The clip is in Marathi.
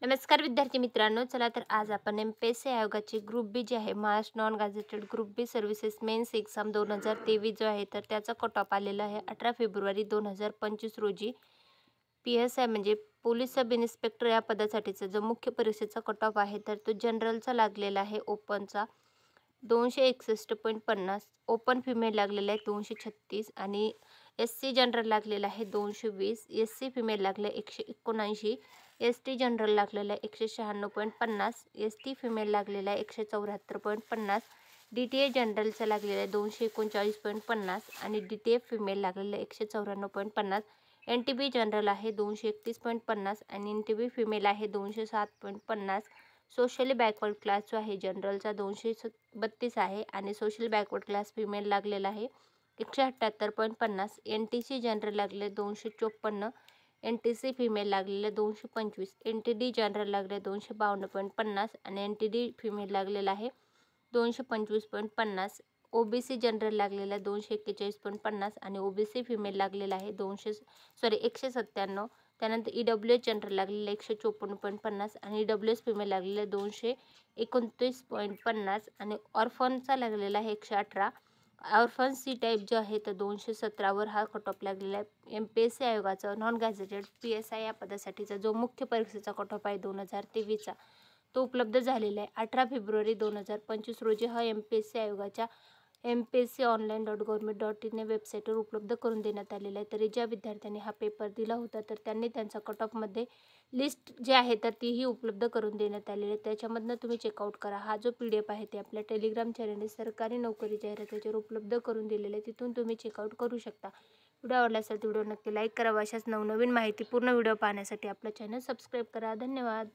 नमस्कार विद्यार्थी मित्रांनो, चला तर आज आपण एम-पी-एस-सी आयोगाची ग्रुप बी जे आहे, महाराष्ट्र नॉन गॅझेटेड ग्रुप बी सर्व्हिसेस मेन्स एक्झाम 2023 जो आहे, तर त्याचा कट ऑफ आलेला आहे 18 फेब्रुवारी 2025 रोजी. पी-एस-आय म्हणजे पोलीस सब इन्स्पेक्टर या पदासाठीचा जो मुख्य परीक्षेचा कट ऑफ आहे, तर तो जनरलचा लागलेला आहे ओपनचा 261.50, ओपन फिमेल लागलेला आहे 236 आणि एस-सी जनरल लागलेला आहे 220, एस-सी फिमेल लागले 179, एस-टी जनरल लागलेला आहे 196.50, एस-टी फिमेल लागलेला आहे 174.50, डी-टी-ए जनरलचा लागलेला आहे 239.50 आणि डी-टी-एफ फिमेल लागलेला आहे 194.50, एन-टी-बी जनरल आहे 231.50 आणि एन-टी-बी फिमेल आहे 207.50. सोशली बॅकवर्ड क्लास जो आहे जनरलचा 232 आहे आणि सोशल बॅकवर्ड क्लास फिमेल लागलेला आहे 178.50, एन-टी-सी जनरल लागले 254, एन-टी-सी फिमेल लागलेले 225, एन-टी-डी जनरल लागले 252.50 आणि एन-टी-डी फिमेल लागलेला आहे 225.50, ओ-बी-सी जनरल लागलेला आहे 241.50 आणि ओ-बी-सी फिमेल लागलेला आहे 197. त्यानंतर ई-डब्ल्यू-एस जनरल लागलेलं 154.50 आणि ई-डब्ल्यू-एस फिमेल लागलेलं आहे 229.50 आणि ऑर्फनचा लागलेला आहे 118. ऑर्फन सी टाईप जो आहे तर 217 हा कट ऑफ लागलेला आहे. एम-पी-एस-सी आयोगाचा नॉन गॅझेटेड पी-एस-आय या पदासाठीचा जो मुख्य परीक्षेचा कट ऑफ आहे 2023चा तो उपलब्ध झालेला आहे 18 फेब्रुवारी 2025 रोजी. हा एम-पी-एस-सी आयोगाच्या mpsconline.government.in या वेबसाईटवर उपलब्ध करून देण्यात आलेला आहे. तरी ज्या विद्यार्थ्यांनी हा पेपर दिला होता तर त्यांनी त्यांचा कट ऑफमध्ये लिस्ट जे आहे तर तीही उपलब्ध करून देण्यात आलेली आहे. त्याच्यामधनं तुम्ही चेकआउट करा. हा जो PDF आहे ते आपल्या टेलिग्राम चॅनलने सरकारी नोकरी जाहिरात याच्यावर उपलब्ध करून दिलेले आहे. तिथून तुम्ही चेकआउट करू शकता. व्हिडिओ आवडला असेल तर व्हिडिओ नक्की लाईक करा. अशाच नवनवीन माहितीपूर्ण व्हिडिओ पाहण्यासाठी आपलं चॅनल सबस्क्राईब करा. धन्यवाद.